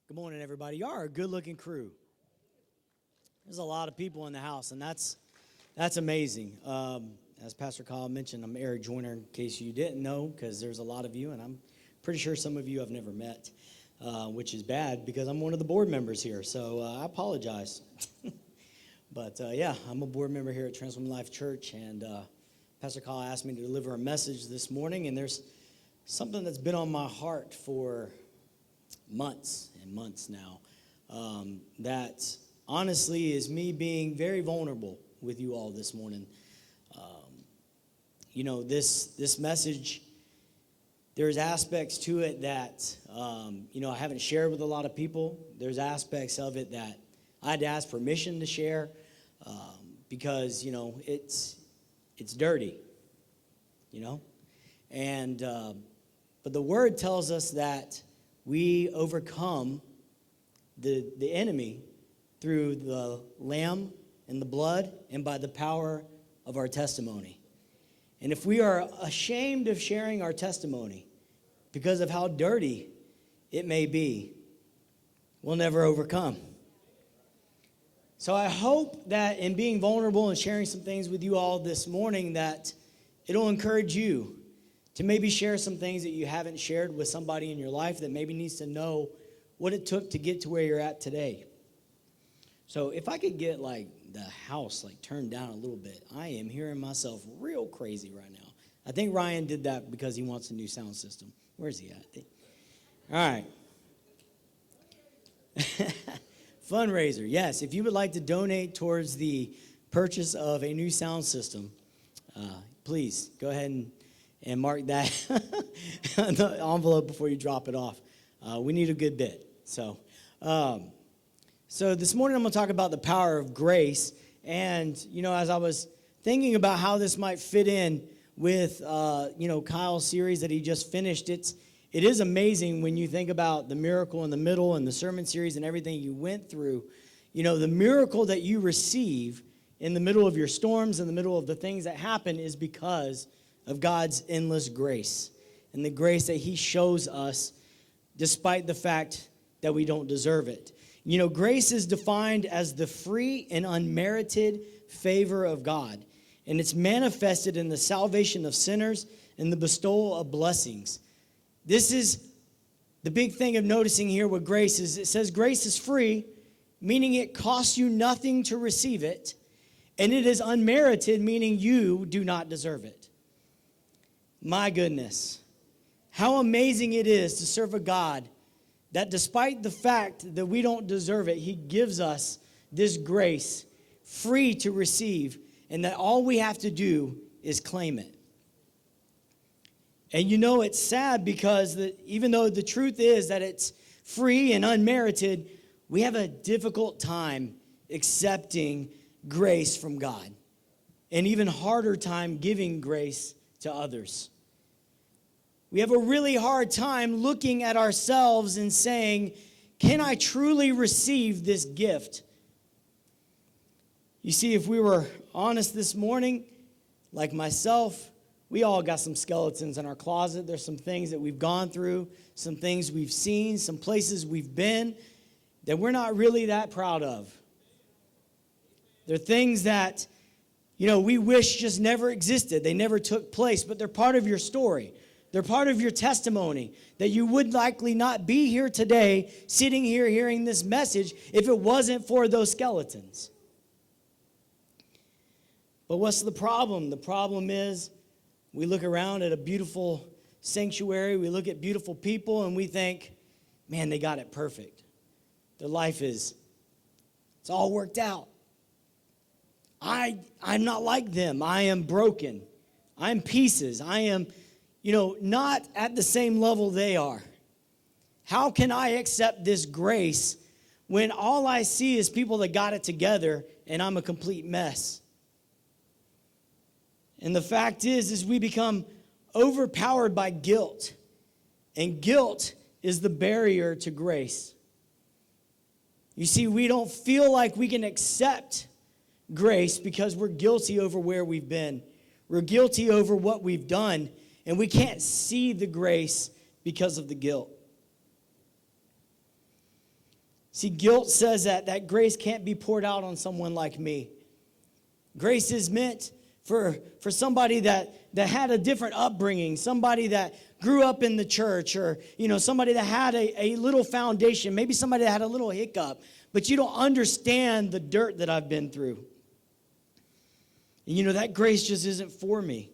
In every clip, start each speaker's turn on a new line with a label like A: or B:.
A: Good morning, everybody. You are a good-looking crew. There's a lot of people in the house, and that's amazing. As Pastor Kyle mentioned, I'm Eric Joyner, in case you didn't know, because there's a lot of you, and I'm pretty sure some of you I've never met, which is bad because I'm one of the board members here, so I apologize. But, yeah, I'm a board member here at Transform Life Church, and Pastor Kyle asked me to deliver a message this morning, and there's something that's been on my heart for months and months now, that honestly is me being very vulnerable with you all this morning. This message, there's aspects to it that, I haven't shared with a lot of people. There's aspects of it that I had to ask permission to share because, it's dirty, and, but the Word tells us that we overcome the enemy through the Lamb and the blood and by the power of our testimony. And if we are ashamed of sharing our testimony because of how dirty it may be, we'll never overcome. So I hope that in being vulnerable and sharing some things with you all this morning, that it'll encourage you to maybe share some things that you haven't shared with somebody in your life that maybe needs to know what it took to get to where you're at today. So if I could get the house turned down a little bit, I am hearing myself real crazy right now. I think Ryan did that because he wants a new sound system. Where's he at? All right. Fundraiser. Yes, if you would like to donate towards the purchase of a new sound system, please go ahead and mark that on the envelope before you drop it off. We need a good bit. So this morning I'm going to talk about the power of grace. And, as I was thinking about how this might fit in with, Kyle's series that he just finished, it is amazing when you think about the miracle in the middle and the sermon series and everything you went through. The miracle that you receive in the middle of your storms, in the middle of the things that happen, is because of God's endless grace and the grace that he shows us despite the fact that we don't deserve it. Grace is defined as the free and unmerited favor of God, and it's manifested in the salvation of sinners and the bestowal of blessings. This is the big thing of noticing here with grace is it says grace is free, meaning it costs you nothing to receive it, and it is unmerited, meaning you do not deserve it. My goodness, how amazing it is to serve a God that despite the fact that we don't deserve it, he gives us this grace free to receive, and that all we have to do is claim it. And it's sad because even though the truth is that it's free and unmerited, we have a difficult time accepting grace from God, and even harder time giving grace to others. We have a really hard time looking at ourselves and saying, can I truly receive this gift? You see, if we were honest this morning, like myself, we all got some skeletons in our closet. There's some things that we've gone through, some things we've seen, some places we've been that we're not really that proud of. They're things that, we wish just never existed. They never took place, but they're part of your story. They're part of your testimony, that you would likely not be here today, sitting here hearing this message, if it wasn't for those skeletons. But what's the problem? The problem is we look around at a beautiful sanctuary, we look at beautiful people, and we think, man, they got it perfect. Their life it's all worked out. I'm not like them. I am broken. I'm pieces. I am not at the same level they are. How can I accept this grace when all I see is people that got it together and I'm a complete mess? And the fact is we become overpowered by guilt. And guilt is the barrier to grace. You see, we don't feel like we can accept grace because we're guilty over where we've been. We're guilty over what we've done. And we can't see the grace because of the guilt. See, guilt says that grace can't be poured out on someone like me. Grace is meant for somebody that had a different upbringing, somebody that grew up in the church, or somebody that had a little foundation, maybe somebody that had a little hiccup, but you don't understand the dirt that I've been through. And that grace just isn't for me.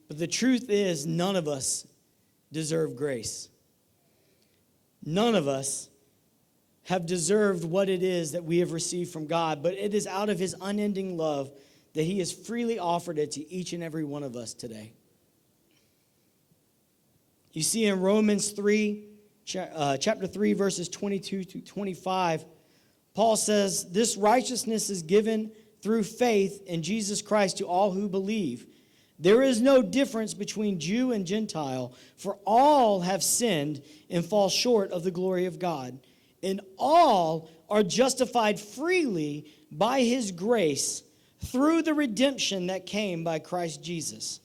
A: But the truth is, none of us deserve grace. None of us have deserved what it is that we have received from God, but it is out of his unending love that he has freely offered it to each and every one of us today. You see in Romans 3, chapter 3, verses 22 to 25, Paul says, "This righteousness is given through faith in Jesus Christ to all who believe. There is no difference between Jew and Gentile, for all have sinned and fall short of the glory of God. And all are justified freely by his grace through the redemption that came by Christ Jesus.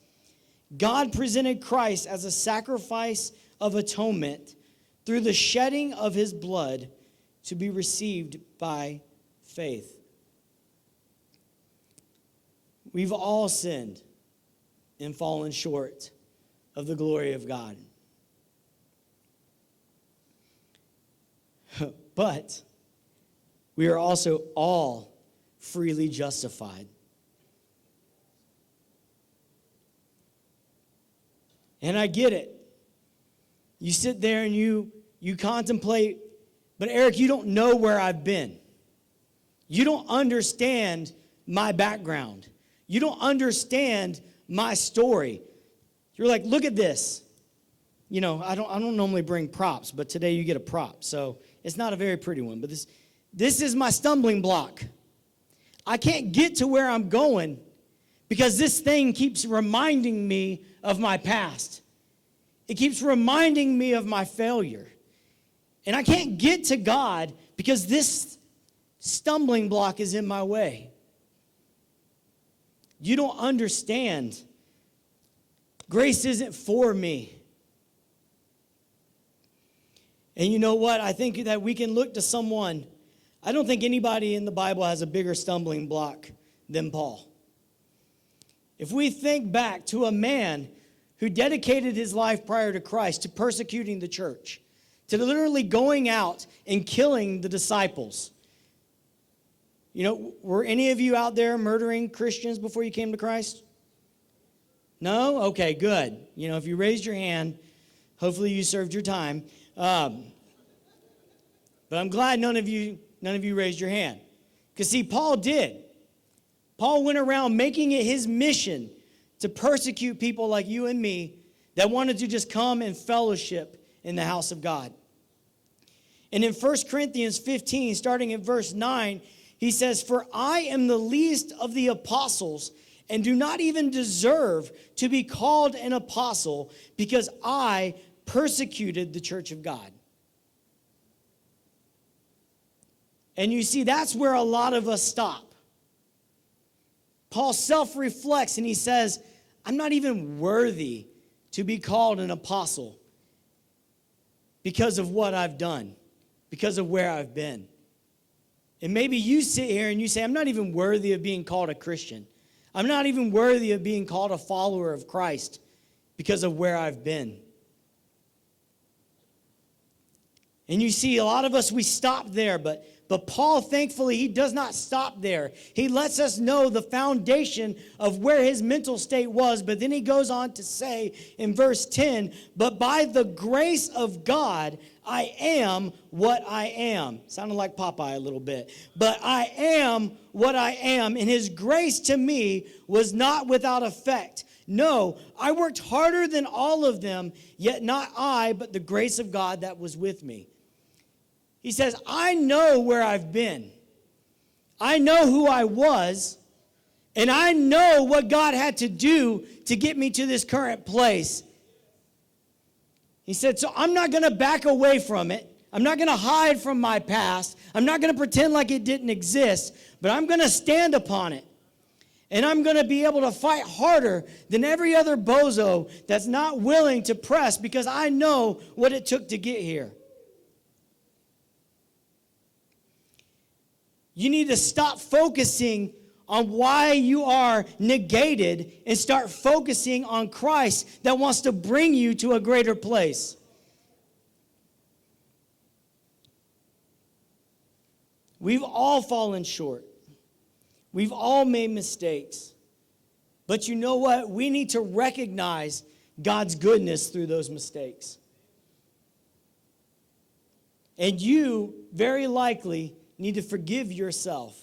A: God presented Christ as a sacrifice of atonement through the shedding of his blood to be received by faith." We've all sinned and fallen short of the glory of God. But we are also all freely justified. And I get it. You sit there and you contemplate, but Eric, you don't know where I've been. You don't understand my background. You don't understand my story. You're like, look at this. I don't normally bring props, but today you get a prop. So it's not a very pretty one, but this is my stumbling block. I can't get to where I'm going because this thing keeps reminding me of my past. It keeps reminding me of my failure. And I can't get to God because this stumbling block is in my way. You don't understand. Grace isn't for me. And you know what? I think that we can look to someone. I don't think anybody in the Bible has a bigger stumbling block than Paul. If we think back to a man who dedicated his life prior to Christ to persecuting the church, to literally going out and killing the disciples. Were any of you out there murdering Christians before you came to Christ? No? Okay, good. If you raised your hand, hopefully you served your time. But I'm glad none of you raised your hand. Because see, Paul did. Paul went around making it his mission to persecute people like you and me that wanted to just come and fellowship in the house of God. And in 1 Corinthians 15, starting at verse 9, he says, "For I am the least of the apostles and do not even deserve to be called an apostle because I persecuted the church of God." And you see, that's where a lot of us stop. Paul self-reflects and he says, I'm not even worthy to be called an apostle because of what I've done, because of where I've been. And maybe you sit here and you say, I'm not even worthy of being called a Christian. I'm not even worthy of being called a follower of Christ because of where I've been. And you see, a lot of us, we stop there, but Paul, thankfully, he does not stop there. He lets us know the foundation of where his mental state was, but then he goes on to say in verse 10, "But by the grace of God, I am what I am." Sounded like Popeye a little bit. "But I am what I am, and his grace to me was not without effect. No, I worked harder than all of them, yet not I, but the grace of God that was with me." He says, I know where I've been. I know who I was. And I know what God had to do to get me to this current place. He said, so I'm not going to back away from it. I'm not going to hide from my past. I'm not going to pretend like it didn't exist. But I'm going to stand upon it. And I'm going to be able to fight harder than every other bozo that's not willing to press because I know what it took to get here. You need to stop focusing on why you are negated and start focusing on Christ that wants to bring you to a greater place. We've all fallen short. We've all made mistakes. But you know what? We need to recognize God's goodness through those mistakes. And you, very likely, need to forgive yourself.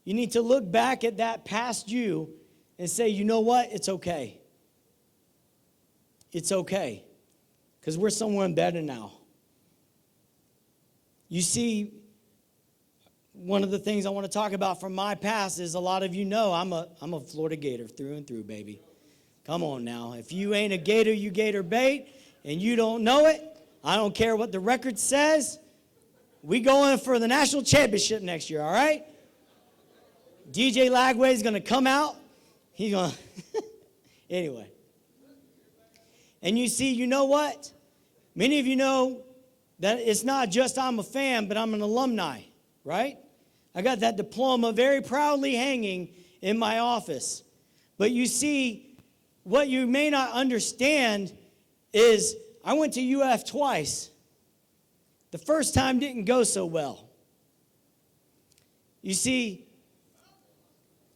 A: You need to look back at that past you and say, you know what? It's okay. It's okay. Because we're somewhere better now. You see, one of the things I want to talk about from my past is a lot of you know I'm a Florida Gator through and through, baby. Come on now. If you ain't a Gator, you Gator bait, and you don't know it, I don't care what the record says. We going for the national championship next year, all right? DJ Lagway is going to come out. He's going to... Anyway. And you see, you know what? Many of you know that it's not just I'm a fan, but I'm an alumni, right? I got that diploma very proudly hanging in my office. But you see, what you may not understand is I went to UF twice. The first time didn't go so well. You see,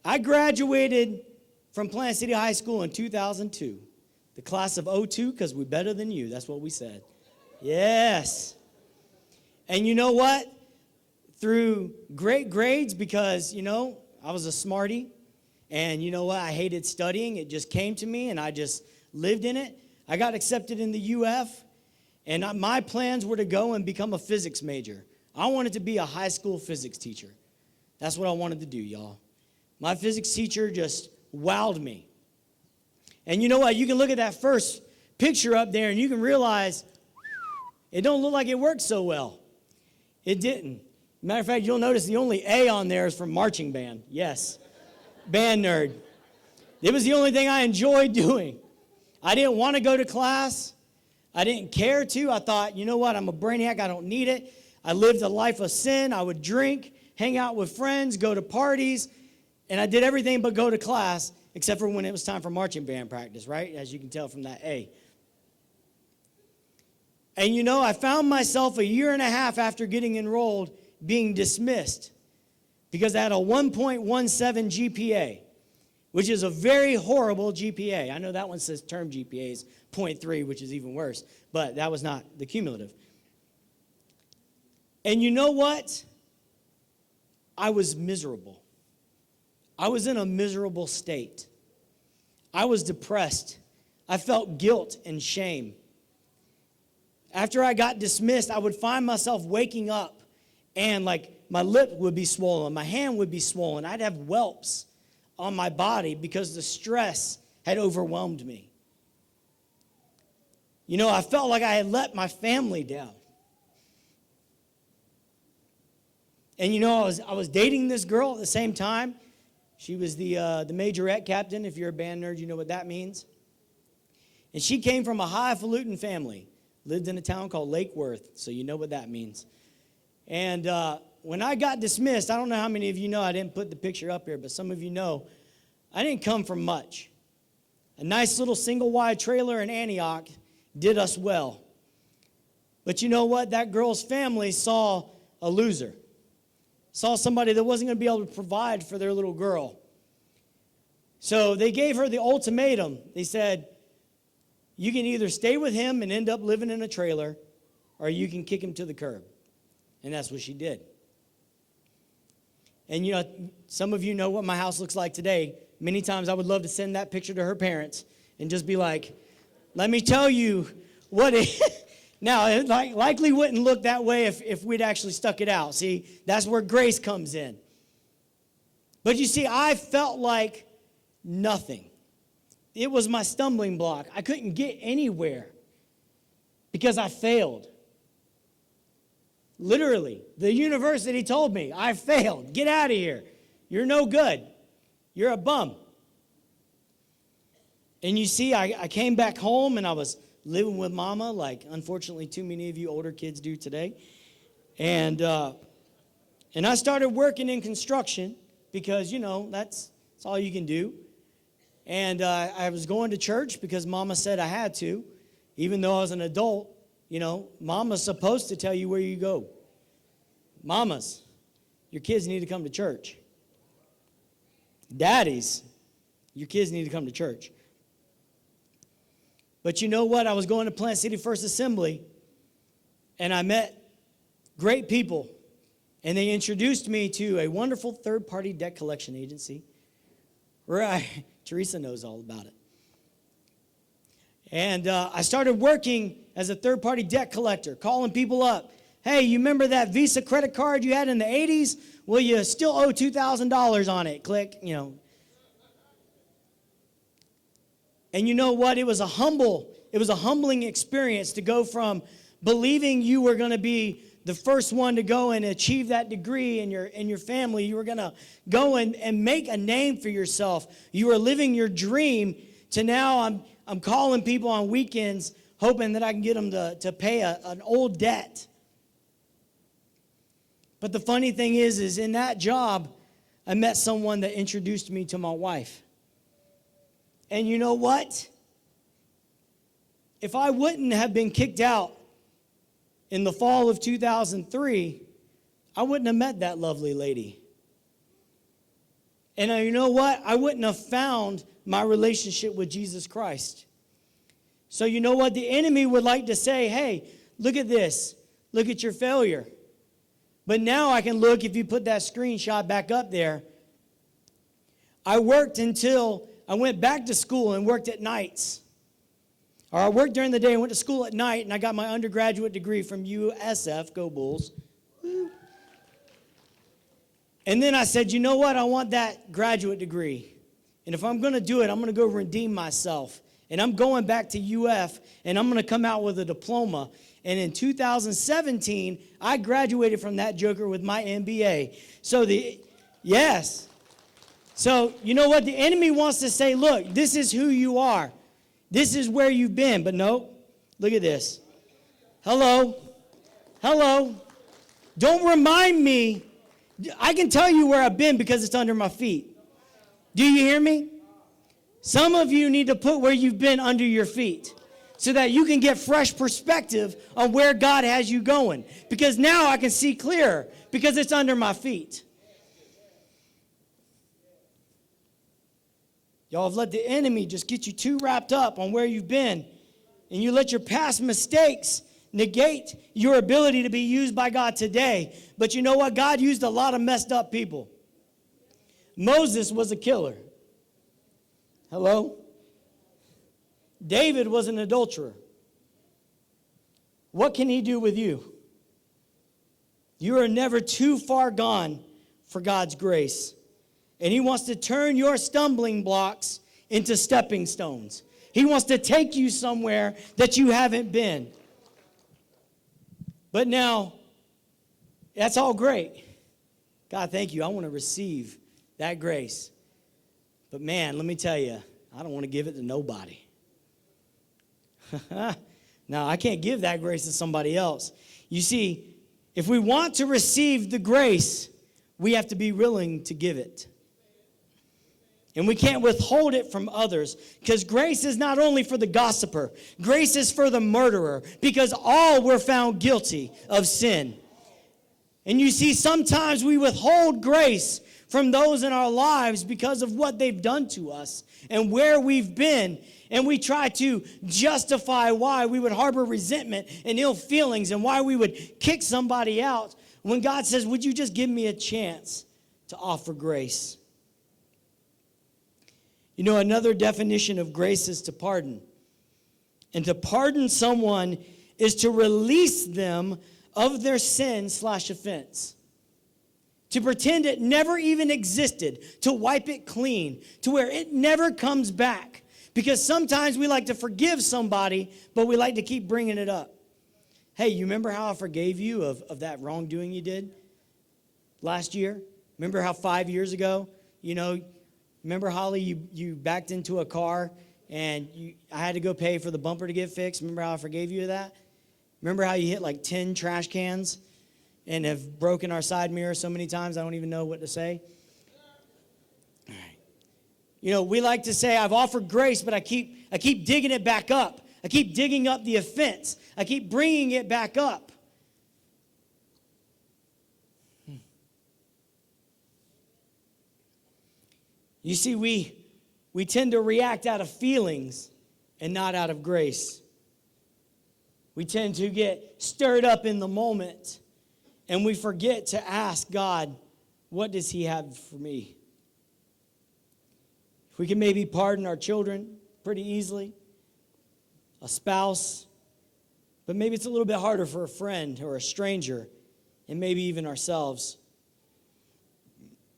A: I graduated from Plant City High School in 2002. The class of 02, because we're better than you. That's what we said. Yes. And you know what? Through great grades, because, I was a smarty. And you know what? I hated studying. It just came to me, and I just lived in it. I got accepted in the UF, and my plans were to go and become a physics major. I wanted to be a high school physics teacher. That's what I wanted to do, y'all. My physics teacher just wowed me. And you know what? You can look at that first picture up there, and you can realize it don't look like it worked so well. It didn't. Matter of fact, you'll notice the only A on there is from marching band. Yes, band nerd. It was the only thing I enjoyed doing. I didn't want to go to class. I didn't care to. I thought, you know what? I'm a brainiac. I don't need it. I lived a life of sin. I would drink, hang out with friends, go to parties, and I did everything but go to class, except for when it was time for marching band practice, right? As you can tell from that A. And I found myself a year and a half after getting enrolled being dismissed because I had a 1.17 GPA, which is a very horrible GPA. I know that one says term GPA is 0.3, which is even worse, but that was not the cumulative. And you know what? I was miserable. I was in a miserable state. I was depressed. I felt guilt and shame. After I got dismissed, I would find myself waking up and my lip would be swollen, my hand would be swollen. I'd have whelps on my body because the stress had overwhelmed me. I felt like I had let my family down. And I was dating this girl at the same time. She was the majorette captain. If you're a band nerd, you know what that means. And she came from a highfalutin family. Lived in a town called Lake Worth, so you know what that means. And when I got dismissed, I don't know how many of you know, I didn't put the picture up here, but some of you know, I didn't come from much. A nice little single-wide trailer in Antioch did us well. But you know what? That girl's family saw a loser. Saw somebody that wasn't going to be able to provide for their little girl. So they gave her the ultimatum. They said, you can either stay with him and end up living in a trailer, or you can kick him to the curb. And that's what she did. And some of you know what my house looks like today. Many times I would love to send that picture to her parents and just be like, let me tell you what it... Now, it likely wouldn't look that way if we'd actually stuck it out. See, that's where grace comes in. But you see, I felt like nothing. It was my stumbling block. I couldn't get anywhere because I failed. Literally, the university told me, I failed. Get out of here. You're no good. You're a bum. And you see, I came back home and I was living with mama, like unfortunately too many of you older kids do today. And And I started working in construction because, that's all you can do. And I was going to church because Mama said I had to. Even though I was an adult, Mama's supposed to tell you where you go. Mamas, your kids need to come to church. Daddies, your kids need to come to church. But you know what? I was going to Plant City First Assembly, and I met great people. And they introduced me to a wonderful third-party debt collection agency where Teresa knows all about it. And I started working as a third-party debt collector, calling people up. Hey, you remember that Visa credit card you had in the 80s? Well, you still owe $2,000 on it. Click, And you know what? It was a humbling experience to go from believing you were going to be the first one to go and achieve that degree in your family. You were going to go and make a name for yourself. You were living your dream to now I'm calling people on weekends hoping that I can get them to pay an old debt. But the funny thing is in that job, I met someone that introduced me to my wife. And you know what? If I wouldn't have been kicked out in the fall of 2003, I wouldn't have met that lovely lady. And you know what? I wouldn't have found my relationship with Jesus Christ. So you know what? The enemy would like to say, hey, look at this. Look at your failure. But now I can look, if you put that screenshot back up there, I worked until I went back to school and worked at nights. Or I worked during the day and went to school at night, and I got my undergraduate degree from USF, go Bulls. Woo. And then I said, you know what? I want that graduate degree. And if I'm going to do it, I'm going to go redeem myself. And I'm going back to UF, and I'm going to come out with a diploma. And in 2017, I graduated from that joker with my MBA. Yes. So, you know what? The enemy wants to say, look, this is who you are. This is where you've been. But no, look at this. Hello. Don't remind me. I can tell you where I've been because it's under my feet. Do you hear me? Some of you need to put where you've been under your feet so that you can get fresh perspective on where God has you going. Because now I can see clearer because it's under my feet. Y'all have let the enemy just get you too wrapped up on where you've been. And you let your past mistakes negate your ability to be used by God today. But you know what? God used a lot of messed up people. Moses was a killer. Hello? David was an adulterer. What can he do with you? You are never too far gone for God's grace. And he wants to turn your stumbling blocks into stepping stones. He wants to take you somewhere that you haven't been. But now, that's all great. God, thank you. I want to receive that grace. But man, let me tell you, I don't want to give it to nobody. Now, I can't give that grace to somebody else. You see, if we want to receive the grace, we have to be willing to give it. And we can't withhold it from others, because grace is not only for the gossiper, grace is for the murderer, because all were found guilty of sin. And you see, sometimes we withhold grace from those in our lives because of what they've done to us and where we've been. And we try to justify why we would harbor resentment and ill feelings and why we would kick somebody out when God says, would you just give me a chance to offer grace? You know, another definition of grace is to pardon. And to pardon someone is to release them of their sin/offense. To pretend it never even existed, to wipe it clean, to where it never comes back. Because sometimes we like to forgive somebody, but we like to keep bringing it up. Hey, you remember how I forgave you of that wrongdoing you did last year? Remember how 5 years ago, remember, Holly, you backed into a car and I had to go pay for the bumper to get fixed? Remember how I forgave you of that? Remember how you hit like 10 trash cans? and have broken our side mirror so many times I don't even know what to say. All right. You know, we like to say, I've offered grace, but I keep digging it back up. I keep digging up the offense. I keep bringing it back up. You see, we tend to react out of feelings and not out of grace. We tend to get stirred up in the moment, and we forget to ask God, what does he have for me? We can maybe pardon our children pretty easily, a spouse, but maybe it's a little bit harder for a friend or a stranger, and maybe even ourselves.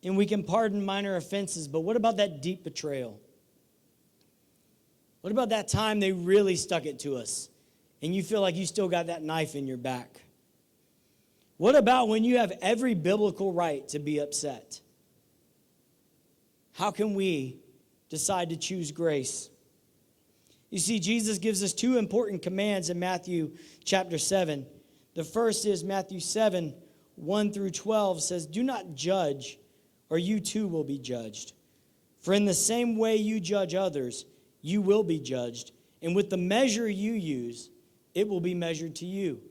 A: And we can pardon minor offenses, but what about that deep betrayal? What about that time they really stuck it to us, and you feel like you still got that knife in your back? What about when you have every biblical right to be upset? How can we decide to choose grace? You see, Jesus gives us two important commands in Matthew chapter 7. The first is Matthew 7, 1 through 12 says, "Do not judge, or you too will be judged. For in the same way you judge others, you will be judged. And with the measure you use, it will be measured to you."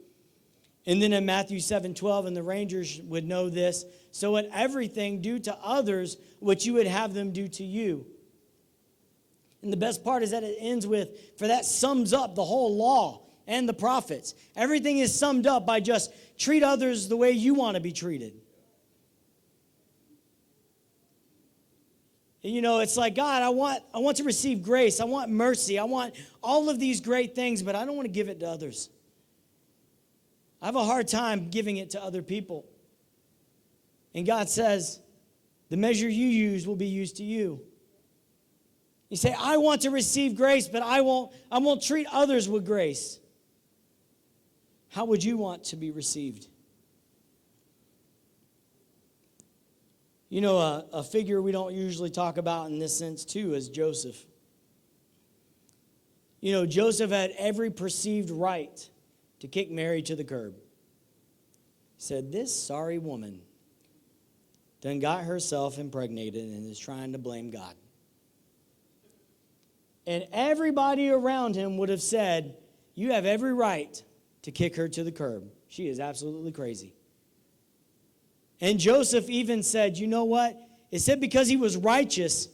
A: And then in Matthew 7:12, and the Rangers would know this, "So in everything do to others what you would have them do to you." And the best part is that it ends with, for that sums up the whole law and the prophets. Everything is summed up by just treat others the way you want to be treated. And you know, it's like, God, I want to receive grace. I want mercy. I want all of these great things, but I don't want to give it to others. I have a hard time giving it to other people. And God says, the measure you use will be used to you. You say, I want to receive grace, but I won't treat others with grace. How would you want to be received? You know, a figure we don't usually talk about in this sense too is Joseph. You know, Joseph had every perceived right to kick Mary to the curb. He said, this sorry woman done got herself impregnated and is trying to blame God. And everybody around him would have said, you have every right to kick her to the curb. She is absolutely crazy. And Joseph even said, you know what? It said because he was righteous,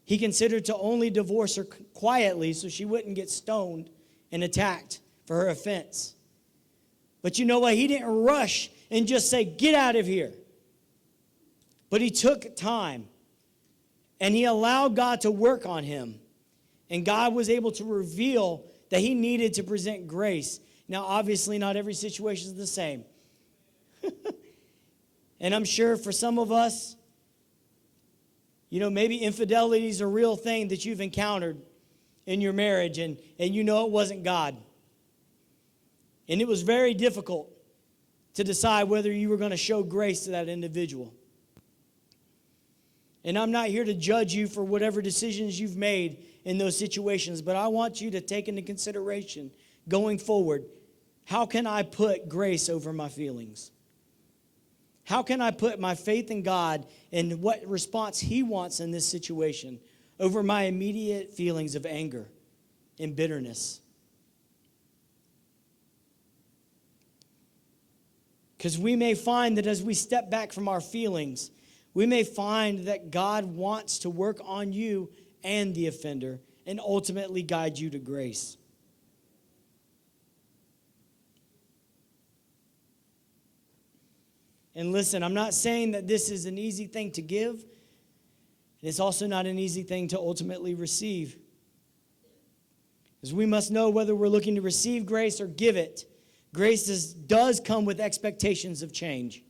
A: he considered to only divorce her quietly so she wouldn't get stoned and attacked for her offense. But you know what? He didn't rush and just say, get out of here. But he took time and he allowed God to work on him. And God was able to reveal that he needed to present grace. Now, obviously, not every situation is the same. And I'm sure for some of us, you know, maybe infidelity is a real thing that you've encountered in your marriage, and you know it wasn't God. And it was very difficult to decide whether you were going to show grace to that individual. And I'm not here to judge you for whatever decisions you've made in those situations, but I want you to take into consideration going forward, how can I put grace over my feelings? How can I put my faith in God and what response he wants in this situation over my immediate feelings of anger and bitterness? Because we may find that as we step back from our feelings, we may find that God wants to work on you and the offender and ultimately guide you to grace. And listen, I'm not saying that this is an easy thing to give. And it's also not an easy thing to ultimately receive. Because we must know whether we're looking to receive grace or give it. Grace does come with expectations of change.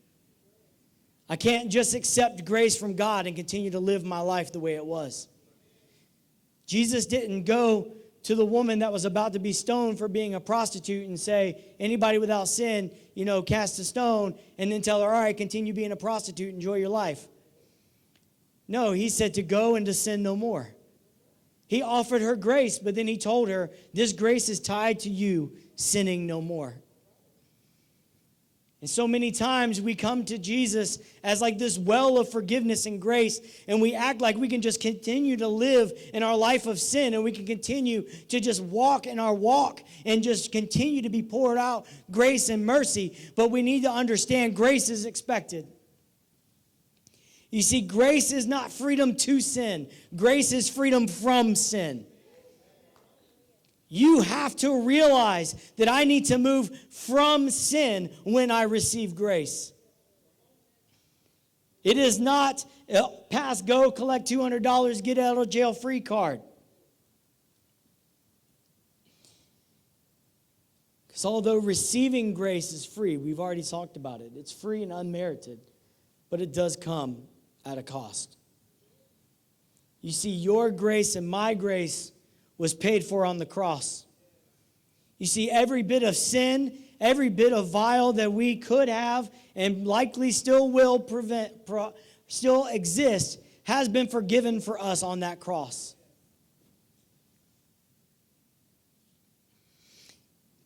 A: I can't just accept grace from God and continue to live my life the way it was. Jesus didn't go to the woman that was about to be stoned for being a prostitute and say, anybody without sin, you know, cast a stone, and then tell her, all right, continue being a prostitute, enjoy your life. No, he said to go and to sin no more. He offered her grace, but then he told her, this grace is tied to you sinning no more. And so many times we come to Jesus as like this well of forgiveness and grace, and we act like we can just continue to live in our life of sin, and we can continue to just walk in our walk and just continue to be poured out grace and mercy. But we need to understand grace is expected. You see, grace is not freedom to sin. Grace is freedom from sin. You have to realize that I need to move from sin when I receive grace. It is not pass, go, collect $200, get out of jail free card. Because although receiving grace is free, we've already talked about it. It's free and unmerited, but it does come at a cost. You see, your grace and my grace was paid for on the cross. You see, every bit of sin, every bit of vile that we could have and likely still will still exist, has been forgiven for us on that cross.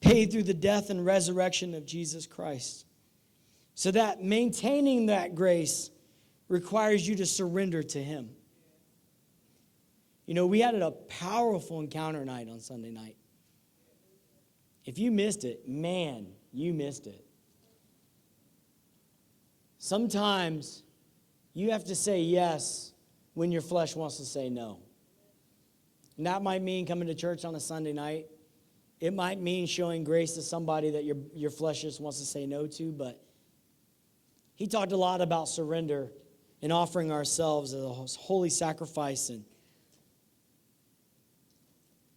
A: Paid through the death and resurrection of Jesus Christ. So that maintaining that grace requires you to surrender to Him. You know, we had a powerful encounter night on Sunday night. If you missed it, man, you missed it. Sometimes you have to say yes when your flesh wants to say no. And that might mean coming to church on a Sunday night. It might mean showing grace to somebody that your flesh just wants to say no to. But he talked a lot about surrender and offering ourselves as a holy sacrifice. And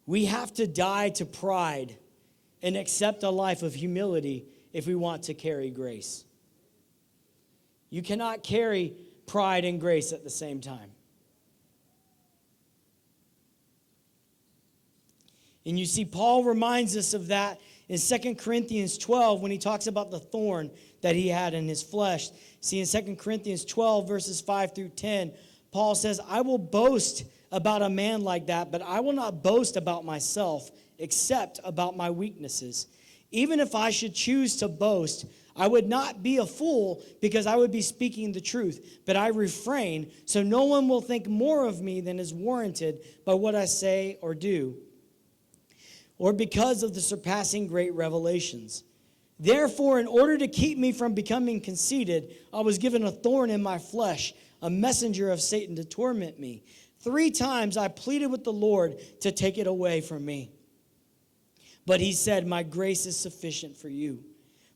A: we have to die to pride and accept a life of humility if we want to carry grace. You cannot carry pride and grace at the same time. And you see, Paul reminds us of that in 2 Corinthians 12 when he talks about the thorn that he had in his flesh. See, in 2 Corinthians 12, verses 5 through 10, Paul says, I will boast about a man like that, but I will not boast about myself except about my weaknesses. Even if I should choose to boast, I would not be a fool because I would be speaking the truth. But I refrain, so no one will think more of me than is warranted by what I say or do, or because of the surpassing great revelations. Therefore, in order to keep me from becoming conceited, I was given a thorn in my flesh, a messenger of Satan to torment me. 3 times I pleaded with the Lord to take it away from me. But he said, my grace is sufficient for you,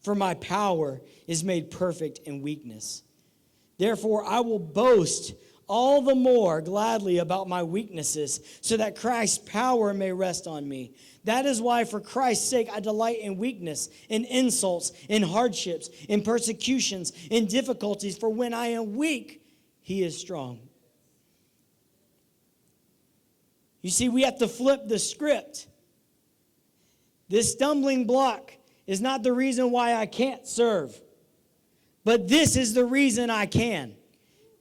A: for my power is made perfect in weakness. Therefore, I will boast all the more gladly about my weaknesses, so that Christ's power may rest on me. That is why, for Christ's sake, I delight in weakness, in insults, in hardships, in persecutions, in difficulties. For when I am weak, he is strong. You see, we have to flip the script. This stumbling block is not the reason why I can't serve, but this is the reason I can.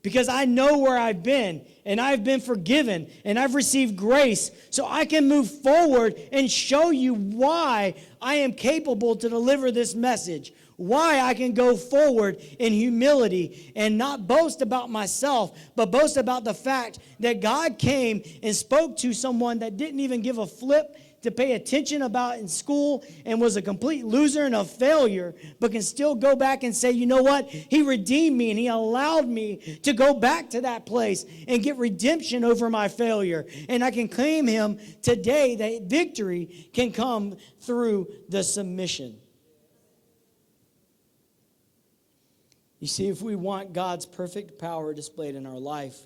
A: Because I know where I've been, and I've been forgiven, and I've received grace, so I can move forward and show you why I am capable to deliver this message, why I can go forward in humility and not boast about myself, but boast about the fact that God came and spoke to someone that didn't even give a flip to pay attention about in school and was a complete loser and a failure, but can still go back and say, you know what? He redeemed me and he allowed me to go back to that place and get redemption over my failure. And I can claim him today that victory can come through the submission. You see, if we want God's perfect power displayed in our life,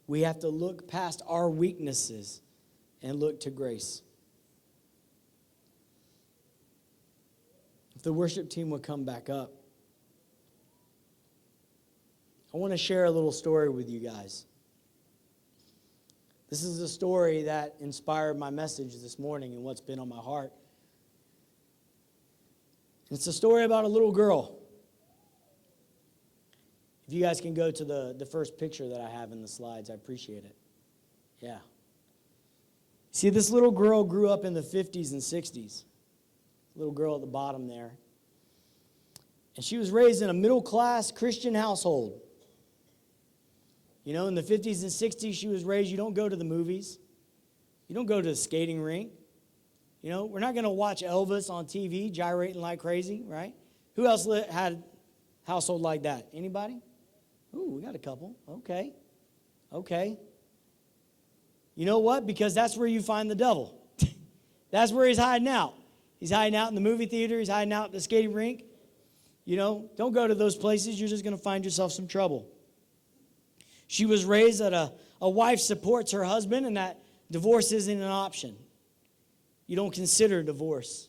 A: we have to look past our weaknesses and look to grace. If the worship team would come back up, I want to share a little story with you guys. This is a story that inspired my message this morning and what's been on my heart. It's a story about a little girl. If you guys can go to the first picture that I have in the slides, I appreciate it. Yeah. See, this little girl grew up in the 50s and 60s. Little girl at the bottom there. And she was raised in a middle-class Christian household. You know, in the 50s and 60s, she was raised, you don't go to the movies. You don't go to the skating rink. You know, we're not going to watch Elvis on TV gyrating like crazy, right? Who else had a household like that? Anybody? Ooh, we got a couple. Okay. You know what? Because that's where you find the devil. That's where he's hiding out. He's hiding out in the movie theater. He's hiding out at the skating rink. You know, don't go to those places. You're just going to find yourself some trouble. She was raised that a wife supports her husband and that divorce isn't an option. You don't consider divorce.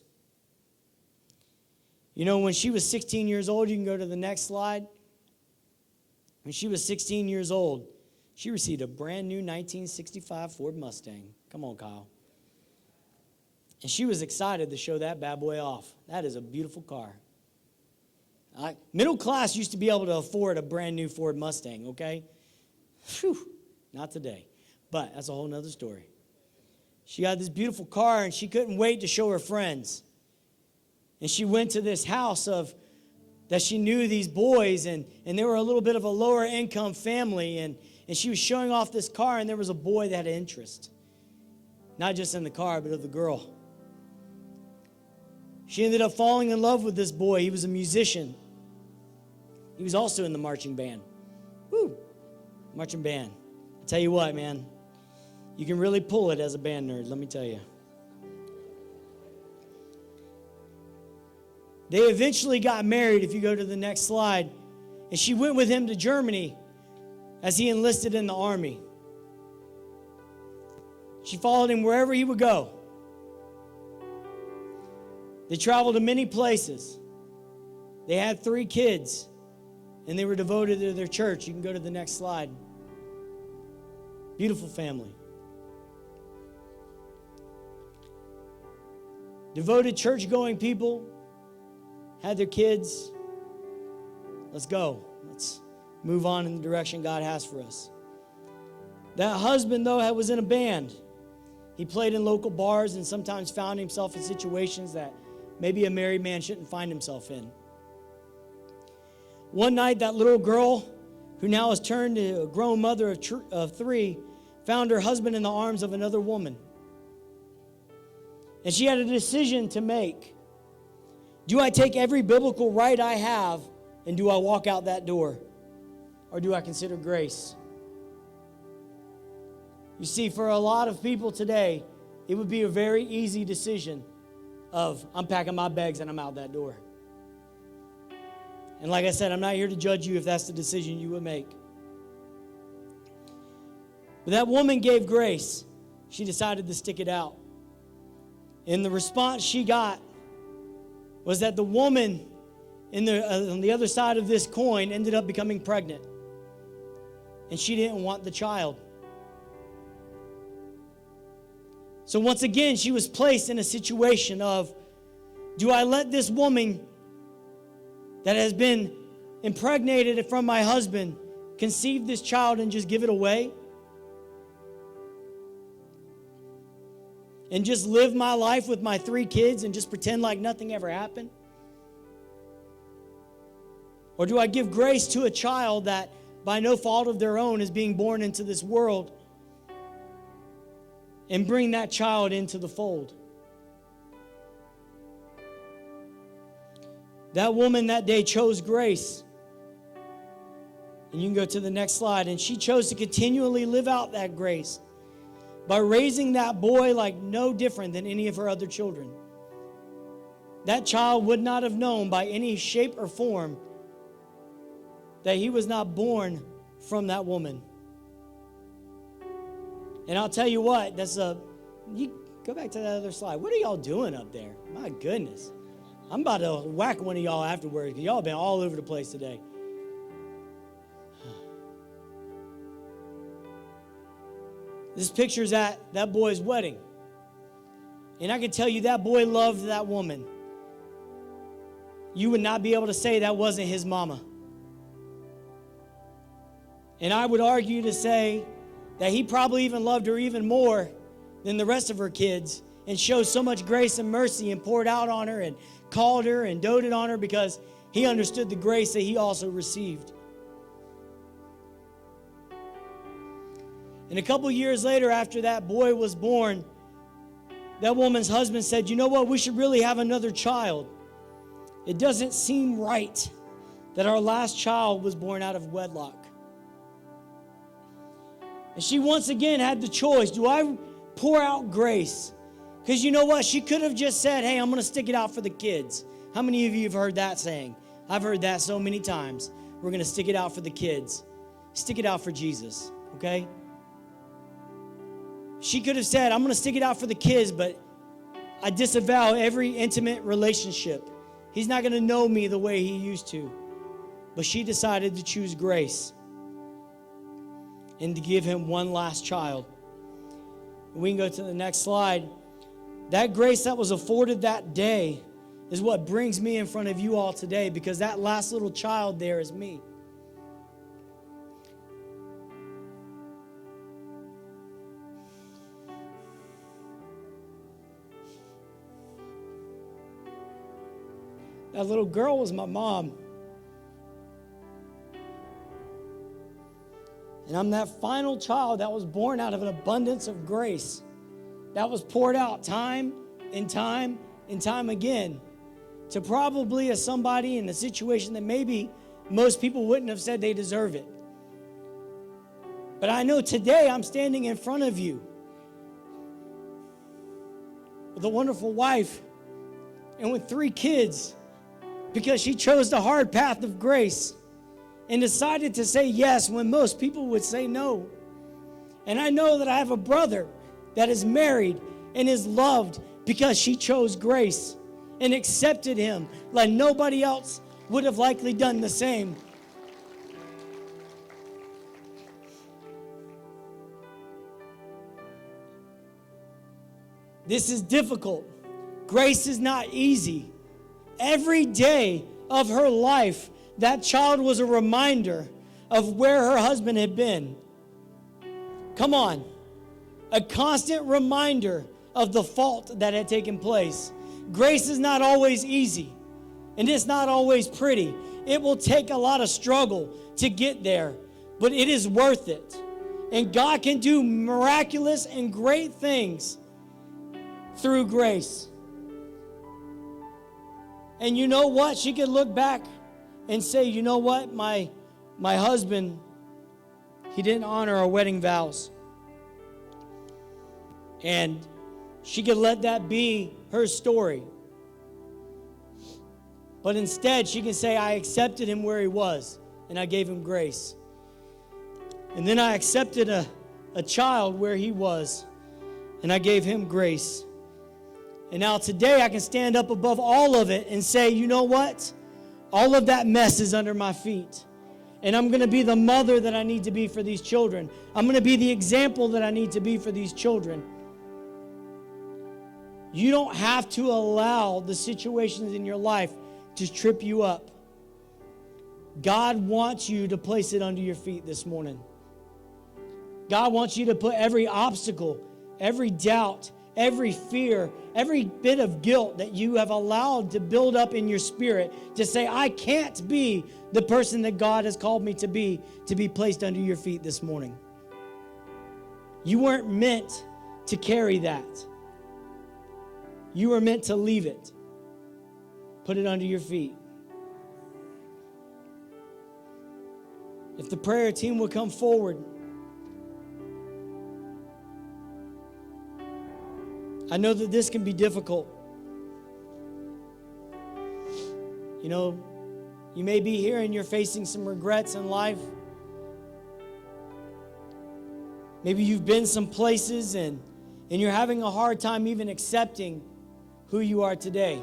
A: You know, when she was 16 years old, you can go to the next slide. When she was 16 years old, she received a brand new 1965 Ford Mustang. Come on, Kyle. And she was excited to show that bad boy off. That is a beautiful car. Middle class used to be able to afford a brand new Ford Mustang, okay? Whew, not today. But that's a whole nother story. She got this beautiful car, and she couldn't wait to show her friends. And she went to this house that she knew these boys, and they were a little bit of a lower income family, and she was showing off this car, and there was a boy that had interest. Not just in the car, but of the girl. She ended up falling in love with this boy. He was a musician. He was also in the marching band. Woo! Marching band. I'll tell you what, man. You can really pull it as a band nerd, let me tell you. They eventually got married, if you go to the next slide. And she went with him to Germany as he enlisted in the army. She followed him wherever he would go. They traveled to many places. They had 3 kids, and they were devoted to their church. You can go to the next slide. Beautiful family. Devoted church-going people had their kids. Let's go. Let's move on in the direction God has for us. That husband, though, was in a band. He played in local bars and sometimes found himself in situations that maybe a married man shouldn't find himself in. One night, that little girl, who now has turned to a grown mother of 3, found her husband in the arms of another woman. And she had a decision to make. Do I take every biblical right I have and do I walk out that door? Or do I consider grace? You see, for a lot of people today, it would be a very easy decision of, I'm packing my bags and I'm out that door. And like I said, I'm not here to judge you if that's the decision you would make. But that woman gave grace. She decided to stick it out. And the response she got was that the woman on the other side of this coin ended up becoming pregnant. And she didn't want the child. So once again, she was placed in a situation of, do I let this woman that has been impregnated from my husband conceive this child and just give it away? And just live my life with my 3 kids and just pretend like nothing ever happened? Or do I give grace to a child that by no fault of their own is being born into this world and bring that child into the fold? That woman that day chose grace. And you can go to the next slide. And she chose to continually live out that grace by raising that boy like no different than any of her other children. That child would not have known by any shape or form that he was not born from that woman. And I'll tell you what, you go back to that other slide. What are y'all doing up there? My goodness. I'm about to whack one of y'all afterwards because y'all been all over the place today. This picture's at that boy's wedding. And I can tell you that boy loved that woman. You would not be able to say that wasn't his mama. And I would argue to say that he probably even loved her even more than the rest of her kids and showed so much grace and mercy and poured out on her and called her and doted on her because he understood the grace that he also received. And a couple years later, after that boy was born, that woman's husband said, "You know what? We should really have another child. It doesn't seem right that our last child was born out of wedlock." And she once again had the choice. Do I pour out grace? Because you know what? She could have just said, "Hey, I'm going to stick it out for the kids." How many of you have heard that saying? I've heard that so many times. We're going to stick it out for the kids. Stick it out for Jesus, okay? She could have said, "I'm going to stick it out for the kids, but I disavow every intimate relationship. He's not going to know me the way he used to." But she decided to choose grace and to give him one last child. We can go to the next slide. That grace that was afforded that day is what brings me in front of you all today, because that last little child there is me. That little girl was my mom. And I'm that final child that was born out of an abundance of grace that was poured out time and time and time again to probably somebody in a situation that maybe most people wouldn't have said they deserve it. But I know today I'm standing in front of you with a wonderful wife and with 3 kids because she chose the hard path of grace and decided to say yes when most people would say no. And I know that I have a brother that is married and is loved because she chose grace and accepted him like nobody else would have likely done the same. This is difficult. Grace is not easy. Every day of her life, that child was a reminder of where her husband had been. Come on. A constant reminder of the fault that had taken place. Grace is not always easy, and it's not always pretty. It will take a lot of struggle to get there, but it is worth it. And God can do miraculous and great things through grace. And you know what? She could look back and say, "You know what? My husband, he didn't honor our wedding vows." And she could let that be her story. But instead, she can say, "I accepted him where he was, and I gave him grace. And then I accepted a child where he was, and I gave him grace. And now today I can stand up above all of it and say, you know what? All of that mess is under my feet. And I'm going to be the mother that I need to be for these children. I'm going to be the example that I need to be for these children." You don't have to allow the situations in your life to trip you up. God wants you to place it under your feet this morning. God wants you to put every obstacle, every doubt, every fear, every bit of guilt that you have allowed to build up in your spirit to say, "I can't be the person that God has called me to be placed under your feet this morning." You weren't meant to carry that. You were meant to leave it. Put it under your feet. If the prayer team would come forward. I know that this can be difficult. You know, you may be here and you're facing some regrets in life. Maybe you've been some places and you're having a hard time even accepting who you are today.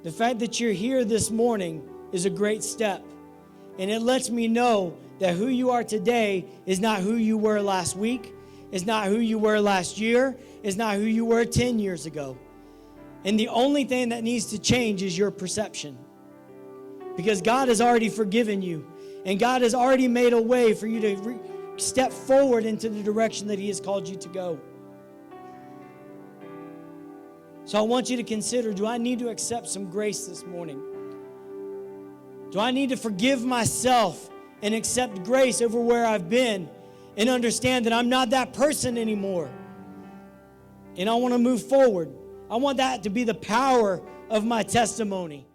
A: The fact that you're here this morning is a great step. And it lets me know that who you are today is not who you were last week. It's not who you were last year. It's not who you were 10 years ago. And the only thing that needs to change is your perception. Because God has already forgiven you. And God has already made a way for you to step forward into the direction that He has called you to go. So I want you to consider, do I need to accept some grace this morning? Do I need to forgive myself and accept grace over where I've been and understand that I'm not that person anymore? And I want to move forward. I want that to be the power of my testimony.